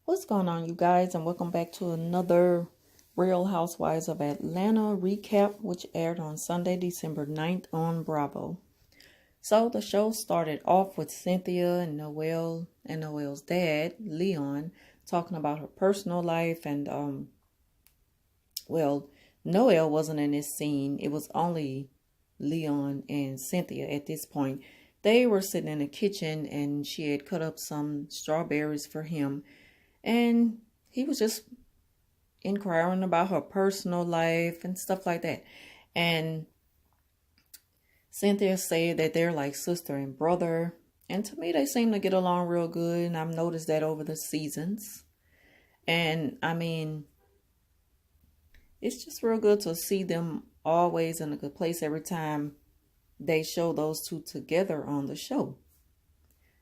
What's going on, you guys, and welcome back to another Real Housewives of Atlanta recap, which aired on Sunday, December 9th on Bravo. So the show started off with Cynthia and Noelle and Noelle's dad, Leon, talking about her personal life, and Noelle wasn't in this scene. It was only Leon and Cynthia at this point. They were sitting in the kitchen, and she had cut up some strawberries for him. And he was just inquiring about her personal life and stuff like that. And Cynthia said that they're like sister and brother. And to me, they seem to get along real good. And I've noticed that over the seasons. And I mean, it's just real good to see them always in a good place every time they show those two together on the show.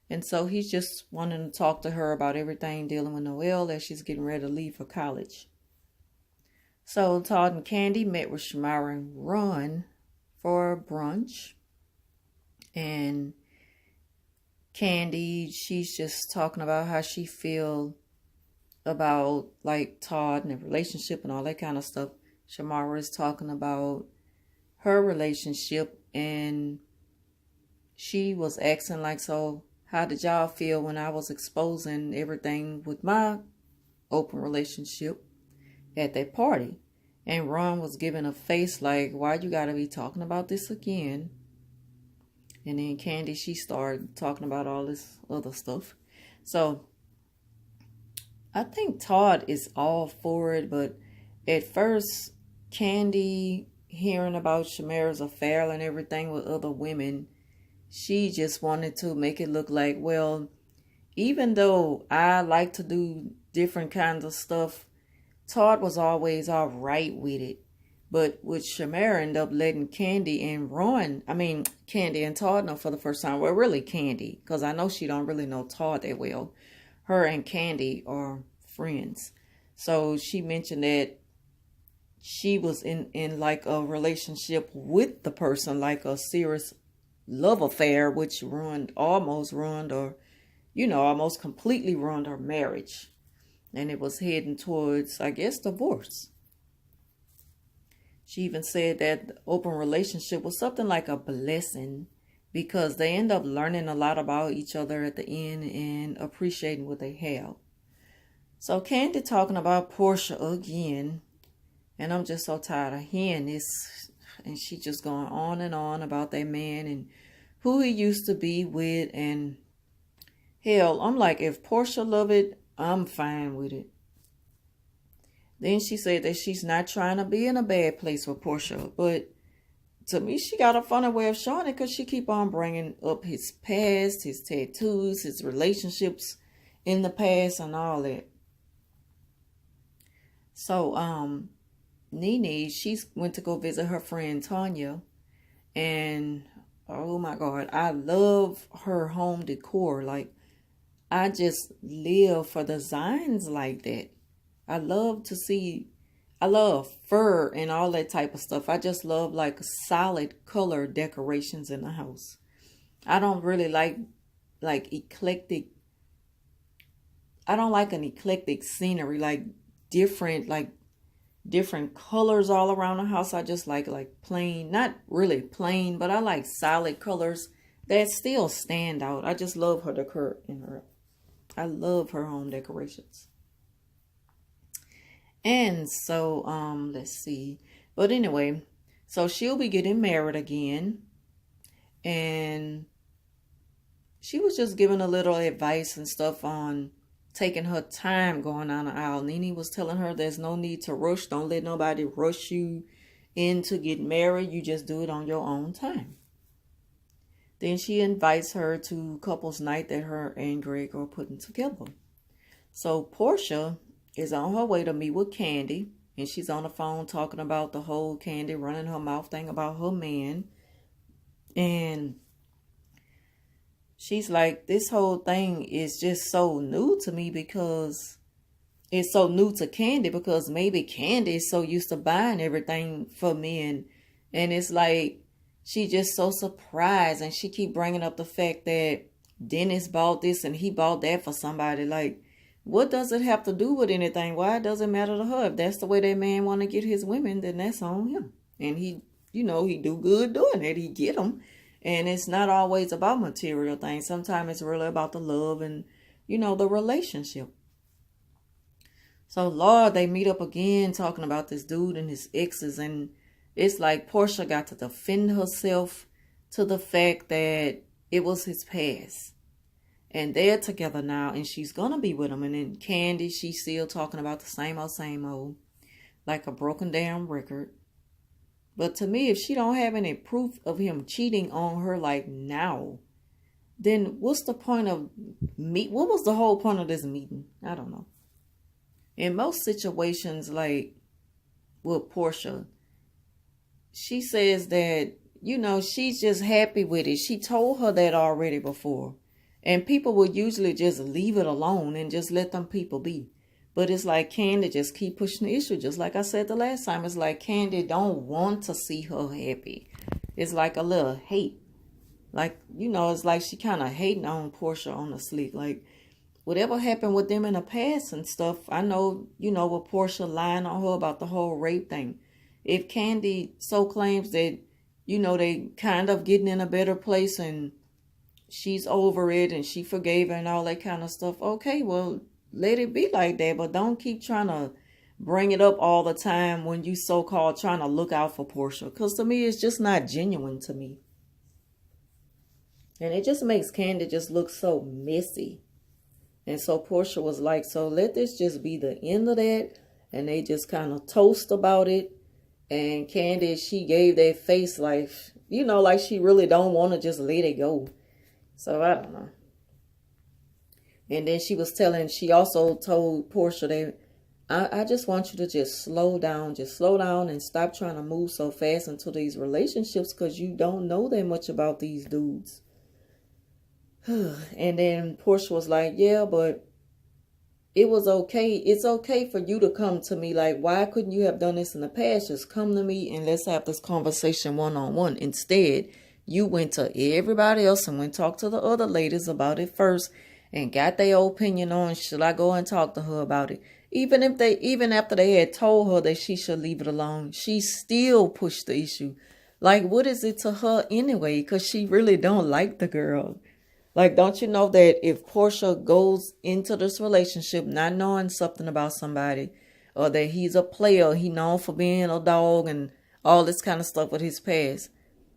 And so he's just wanting to talk to her about everything dealing with Noelle as she's getting ready to leave for college. So Todd and Candy met with Shamara and Ron for brunch. And Candy, she's just talking about how she feel about like Todd and the relationship and all that kind of stuff. Shamara is talking about her relationship, and she was asking like, so how did y'all feel when I was exposing everything with my open relationship at that party? And Ron was giving a face like, why you gotta be talking about this again? And then Candy, she started talking about all this other stuff. So I think Todd is all for it, but at first, Candy, hearing about Shamara's affair and everything with other women, she just wanted to make it look like, well, even though I like to do different kinds of stuff, Todd was always all right with it. But with Shamara ended up letting Candy and Todd know for the first time. Well, really Candy, because I know she don't really know Todd that well. Her and Candy are friends. So she mentioned that she was in like a relationship with the person, like a serious love affair, which almost completely ruined her marriage. And it was heading towards, I guess, divorce. She even said that the open relationship was something like a blessing because they end up learning a lot about each other at the end and appreciating what they have. So Candy talking about Portia again, and I'm just so tired of hearing this. And she just going on and on about that man and who he used to be with. And hell, I'm like, if Portia love it, I'm fine with it. Then she said that she's not trying to be in a bad place with Portia. But to me, she got a funny way of showing it because she keep on bringing up his past, his tattoos, his relationships in the past and all that. So, Nene, she went to go visit her friend Tanya. And, oh my God, I love her home decor. Like, I just live for designs like that. I love fur and all that type of stuff. I just love like solid color decorations in the house. I don't really like eclectic. I don't like an eclectic scenery, like different colors all around the house. I just like plain, not really plain, but I like solid colors that still stand out. I just love her decor I love her home decorations. And so, let's see. But anyway, so she'll be getting married again. And she was just giving a little advice and stuff on taking her time going down the aisle. Nene was telling her there's no need to rush. Don't let nobody rush you in to get married. You just do it on your own time. Then she invites her to couples night that her and Greg are putting together. So Portia is on her way to meet with Candy, and she's on the phone talking about the whole Candy running her mouth thing about her man. And she's like, this whole thing is just so new to me because it's so new to Candy because maybe Candy is so used to buying everything for men. And it's like, she just so surprised, and she keep bringing up the fact that Dennis bought this and he bought that for somebody. Like, What does it have to do with anything? Why does it matter to her? If that's the way that man want to get his women, then that's on him. And he, he do good doing it. He get them. And it's not always about material things. Sometimes it's really about the love and, the relationship. So, Lord, they meet up again talking about this dude and his exes. And it's like Portia got to defend herself to the fact that it was his past. And they're together now, and she's going to be with him. And then Candy, she's still talking about the same old, like a broken down record. But to me, if she don't have any proof of him cheating on her like now, then what's the point of what was the whole point of this meeting? I don't know. In most situations, like with Portia, she says that, she's just happy with it. She told her that already before. And people would usually just leave it alone and just let them people be. But it's like Candy just keep pushing the issue. Just like I said the last time, it's like Candy don't want to see her happy. It's like a little hate. Like, it's like she kind of hating on Portia on the sleep. Like, whatever happened with them in the past and stuff, I know, with Portia lying on her about the whole rape thing. If Candy so claims that, they kind of getting in a better place and she's over it and she forgave her and all that kind of stuff, okay, well, let it be like that. But don't keep trying to bring it up all the time when you so-called trying to look out for Portia. Because to me, it's just not genuine to me. And it just makes Candy just look so messy. And so Portia was like, so let this just be the end of that. And they just kind of toast about it. And Candy, she gave that face like, like she really don't want to just let it go. So I don't know. And then she also told Portia that I just want you to just slow down and stop trying to move so fast into these relationships because you don't know that much about these dudes. And then Portia was like, yeah, but it was okay. It's okay for you to come to me. Like, why couldn't you have done this in the past? Just come to me and let's have this conversation one-on-one. Instead, you went to everybody else and went and talked to the other ladies about it first and got their opinion on should I go and talk to her about it. Even after they had told her that she should leave it alone, she still pushed the issue. Like, what is it to her anyway? Because she really don't like the girl. Like, don't you know that if Portia goes into this relationship not knowing something about somebody or that he's a player, he known for being a dog and all this kind of stuff with his past,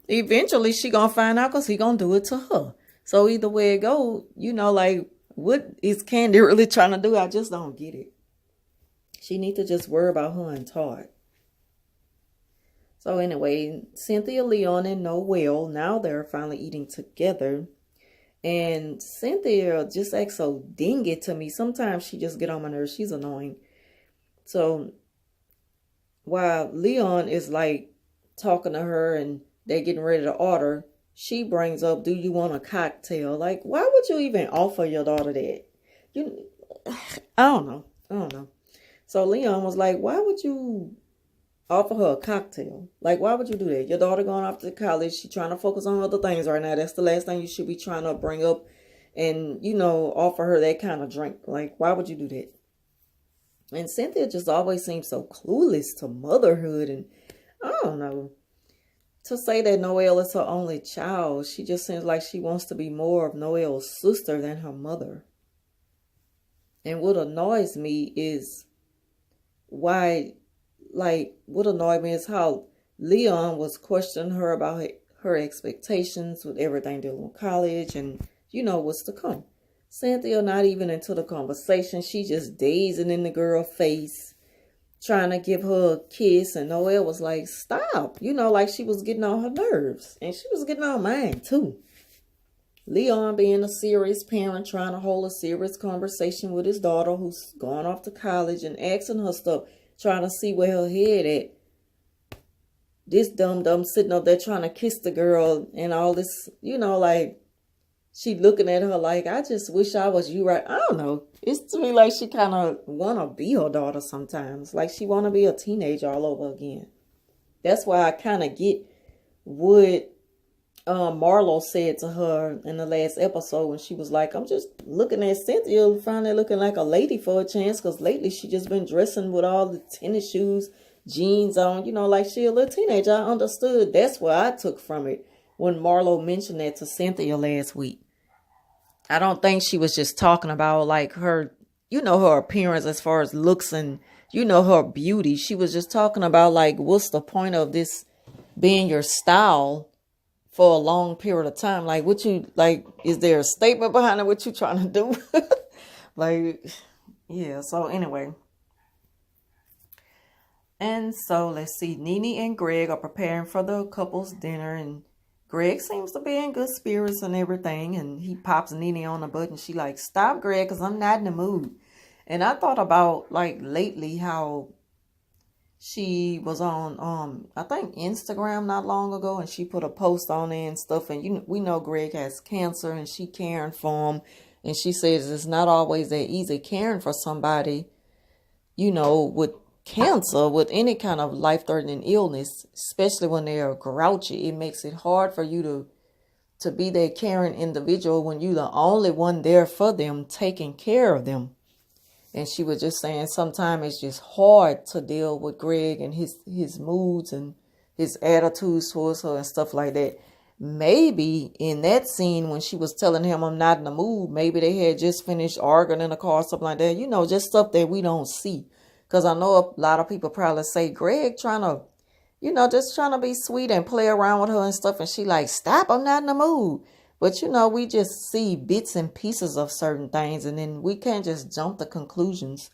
eventually she gonna find out because he gonna do it to her. So either way it go, like, what is Candy really trying to do? I just don't get it. She need to just worry about her and Todd. So anyway, Cynthia, Leon, and Noel, now they're finally eating together. And Cynthia just acts so dingy to me. Sometimes she just get on my nerves. She's annoying. So while Leon is like talking to her and they're getting ready to order, she brings up, do you want a cocktail? Like, why would you even offer your daughter that? I don't know. So Leon was like, why would you offer her a cocktail? Like, why would you do that? Your daughter going off to college. She's trying to focus on other things right now. That's the last thing you should be trying to bring up and, offer her that kind of drink. Like, why would you do that? And Cynthia just always seems so clueless to motherhood. And I don't know. To say that Noelle is her only child, she just seems like she wants to be more of Noelle's sister than her mother. And what annoys me is what annoyed me is how Leon was questioning her about her expectations with everything dealing with college and, what's to come. Cynthia not even into the conversation. She just dazing in the girl's face, trying to give her a kiss. And Noelle was like, stop. Like she was getting on her nerves. And she was getting on mine too. Leon being a serious parent, trying to hold a serious conversation with his daughter who's going off to college and asking her stuff, trying to see where her head at. This dumb sitting up there trying to kiss the girl and all this, like she looking at her like, I just wish I was you right. I don't know. It's to me like she kind of want to be her daughter sometimes. Like she want to be a teenager all over again. That's why I kind of get what Marlo said to her in the last episode when she was like, I'm just looking at Cynthia, finally looking like a lady for a chance, because lately she just been dressing with all the tennis shoes, jeans on, like she a little teenager. I understood. That's what I took from it when Marlo mentioned that to Cynthia last week. I don't think she was just talking about like her, her appearance as far as looks and, her beauty. She was just talking about like, what's the point of this being your style for a long period of time? Like, is there a statement behind it? What you trying to do? Like, yeah. So anyway. And so let's see. Nene and Greg are preparing for the couple's dinner, and Greg seems to be in good spirits and everything. And he pops Nene on the butt, and she like, stop, Greg, because I'm not in the mood. And I thought about like lately how she was on I think Instagram not long ago, and she put a post on there and stuff, and we know Greg has cancer and she caring for him, and she says it's not always that easy caring for somebody with cancer, with any kind of life-threatening illness, especially when they're grouchy. It makes it hard for you to be that caring individual when you're the only one there for them, taking care of them. And she was just saying sometimes it's just hard to deal with Greg and his moods and his attitudes towards her and stuff like that. Maybe in that scene when she was telling him I'm not in the mood, maybe they had just finished arguing in the car or something like that. Just stuff that we don't see. Because I know a lot of people probably say Greg trying to, just trying to be sweet and play around with her and stuff. And she like, stop, I'm not in the mood. But, we just see bits and pieces of certain things, and then we can't just jump to conclusions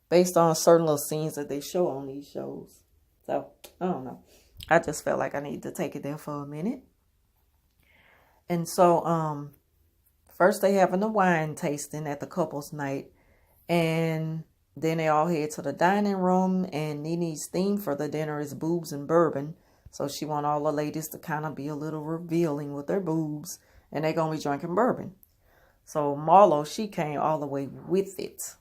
based on certain little scenes that they show on these shows. So, I don't know. I just felt like I needed to take it there for a minute. And so, first they having the wine tasting at the couple's night, and then they all head to the dining room, and Nene's theme for the dinner is boobs and bourbon. So she want all the ladies to kind of be a little revealing with their boobs. And they're going to be drinking bourbon. So Marlo, she came all the way with it.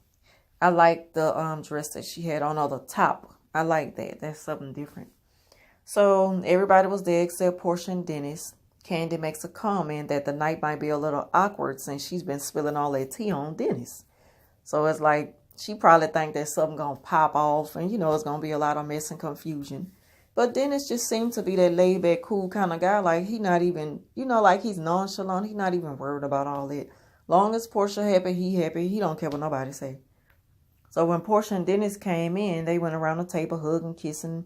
I like the dress that she had on the top. I like that. That's something different. So everybody was there except Portia and Dennis. Candy makes a comment that the night might be a little awkward since she's been spilling all that tea on Dennis. So it's like she probably think that something going to pop off. And, it's going to be a lot of mess and confusion. But Dennis just seemed to be that laid back, cool kind of guy. Like, he not even, like he's nonchalant. He not even worried about all that. Long as Portia happy, he happy. He don't care what nobody say. So when Portia and Dennis came in, they went around the table hugging, kissing,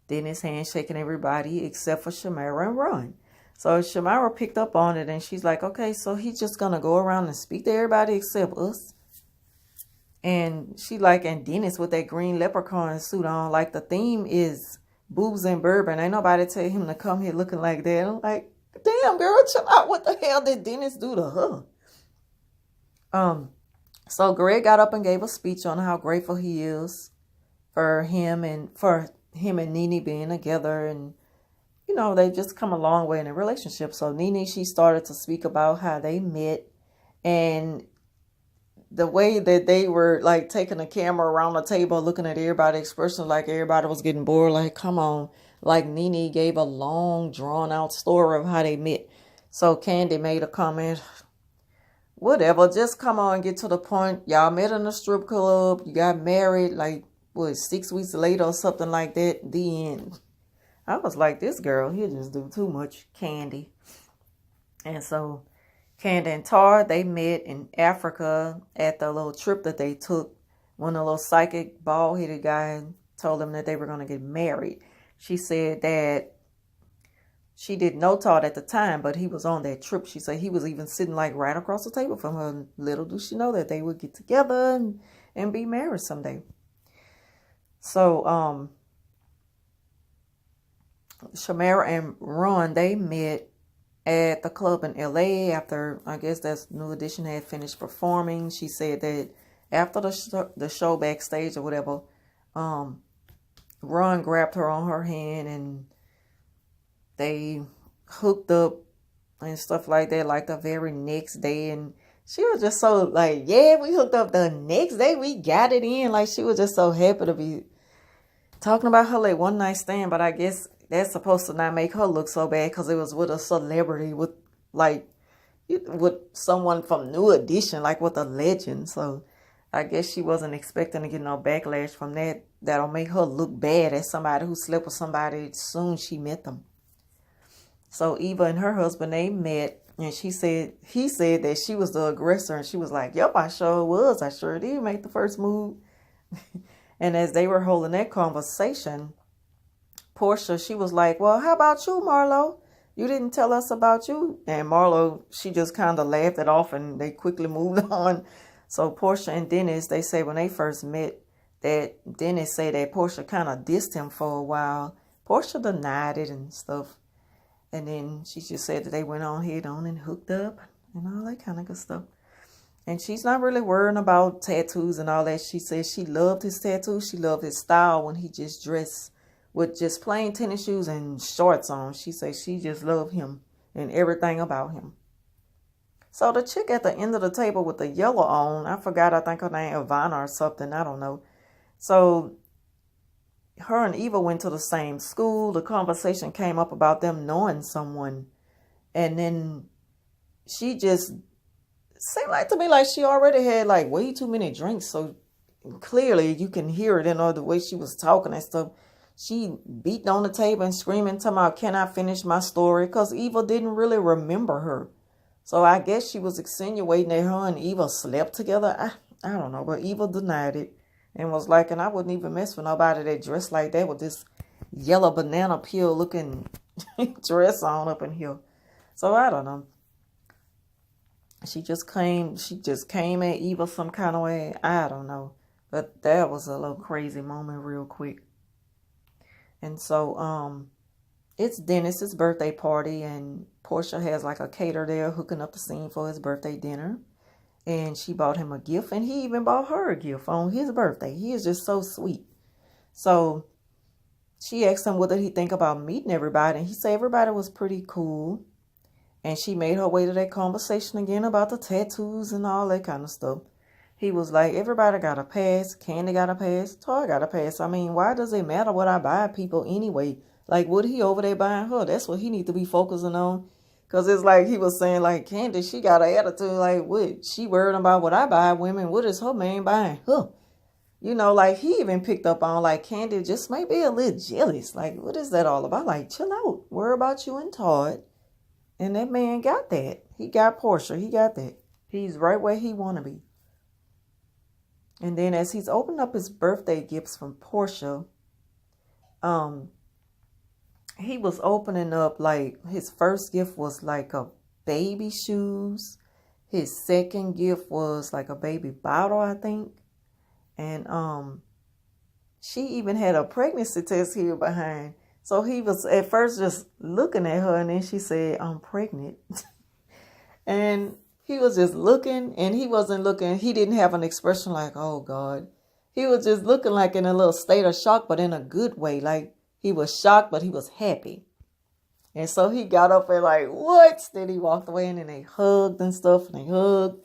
Dennis handshaking everybody except for Shamira and Ron. So Shamira picked up on it, and she's like, okay, so he's just going to go around and speak to everybody except us. And she like, and Dennis with that green leprechaun suit on, like the theme is boobs and bourbon. Ain't nobody tell him to come here looking like that. I'm like, damn, girl, chill out. What the hell did Dennis do to her? So Greg got up and gave a speech on how grateful he is for him and Nene being together. And, they've just come a long way in a relationship. So Nene, she started to speak about how they met and the way that they were like taking the camera around the table, looking at everybody's expression, like everybody was getting bored. Like, come on. Like Nene gave a long drawn out story of how they met. So Candy made a comment, whatever, just come on, get to the point. Y'all met in a strip club. You got married like, 6 weeks later or something like that. The end. I was like, this girl, he'll just do too much, Candy. And so Candy and Tar, they met in Africa at the little trip that they took when the little psychic bald-headed guy told them that they were going to get married. She said that she didn't know Todd at the time, but he was on that trip. She said he was even sitting like right across the table from her. Little do she know that they would get together and be married someday. So Shamira and Ron, they met at the club in LA after, I guess that's New Edition had finished performing. She said that after the show backstage or whatever, Ron grabbed her on her hand and they hooked up and stuff like that, like the very next day. And she was just so like, yeah, we hooked up the next day. We got it in. Like, she was just so happy to be talking about her like one night stand. But I guess that's supposed to not make her look so bad because it was with a celebrity, with like with someone from New Edition, like with a legend. So I guess she wasn't expecting to get no backlash from that. That'll make her look bad as somebody who slept with somebody soon she met them. So Eva and her husband, they met, and he said that she was the aggressor, and she was like, "Yep, I sure was. I sure did make the first move." And as they were holding that conversation, Portia, she was like, "Well, how about you, Marlo? You didn't tell us about you." And Marlo, she just kind of laughed it off, and they quickly moved on. So Portia and Dennis, they say when they first met, that Dennis said that Portia kind of dissed him for a while. Portia denied it and stuff. And then she just said that they went on head on and hooked up and all that kind of good stuff. And she's not really worrying about tattoos and all that. She said she loved his tattoos. She loved his style when he just dressed with just plain tennis shoes and shorts on. She said she just loved him and everything about him. So the chick at the end of the table with the yellow on, I forgot, I think her name Ivana or something, I don't know. So her and Eva went to the same school. The conversation came up about them knowing someone. And then she just seemed like to me like she already had like way too many drinks. So clearly you can hear it in the way she was talking and stuff. She beat on the table and screaming, talking about, "Can I finish my story?" Because Eva didn't really remember her. So I guess she was insinuating that her and Eva slept together. I don't know, but Eva denied it and was like, "And I wouldn't even mess with nobody that dressed like that with this yellow banana peel looking dress on up in here." So I don't know. She just came at Eva some kind of way. I don't know. But that was a little crazy moment real quick. And so it's Dennis's birthday party, and Portia has like a caterer there hooking up the scene for his birthday dinner. And she bought him a gift, and he even bought her a gift on his birthday. He is just so sweet. So she asked him what did he think about meeting everybody, and he said everybody was pretty cool. And she made her way to that conversation again about the tattoos and all that kind of stuff. He was like, everybody got a pass. Candy got a pass. Toy got a pass. I mean, why does it matter what I buy people anyway? Like, what he over there buying her? That's what he need to be focusing on. Because it's like he was saying, like, Candy, she got an attitude. Like, what? She worried about what I buy women. What is her man buying her? You know, like, he even picked up on, like, Candy just might be a little jealous. Like, what is that all about? Like, chill out. Worry about you and Todd. And that man got that. He got Portia. He got that. He's right where he want to be. And then as he's opened up his birthday gifts from Portia, he was opening up, like, his first gift was like a baby shoes. His second gift was like a baby bottle, I think. And she even had a pregnancy test here behind. So he was at first just looking at her, and then she said, "I'm pregnant." And he was just looking, and he wasn't looking. He didn't have an expression like, "Oh, God." He was just looking like in a little state of shock, but in a good way. Like he was shocked, but he was happy. And so he got up and like, "What?" Then he walked away, and then they hugged and stuff, and they hugged.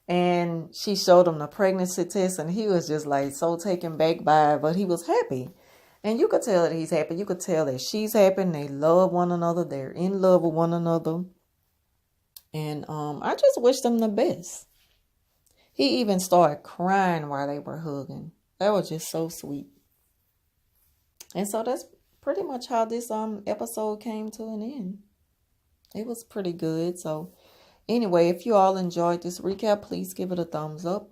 And she showed him the pregnancy test, and he was just like so taken back by it, but he was happy. And you could tell that he's happy. You could tell that she's happy, and they love one another. They're in love with one another. And I just wish them the best. He even started crying while they were hugging. That was just so sweet. And so that's pretty much how this episode came to an end. It was pretty good. So anyway, if you all enjoyed this recap, please give it a thumbs up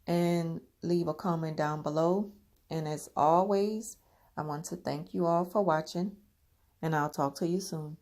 and leave a comment down below. And as always, I want to thank you all for watching, and I'll talk to you soon.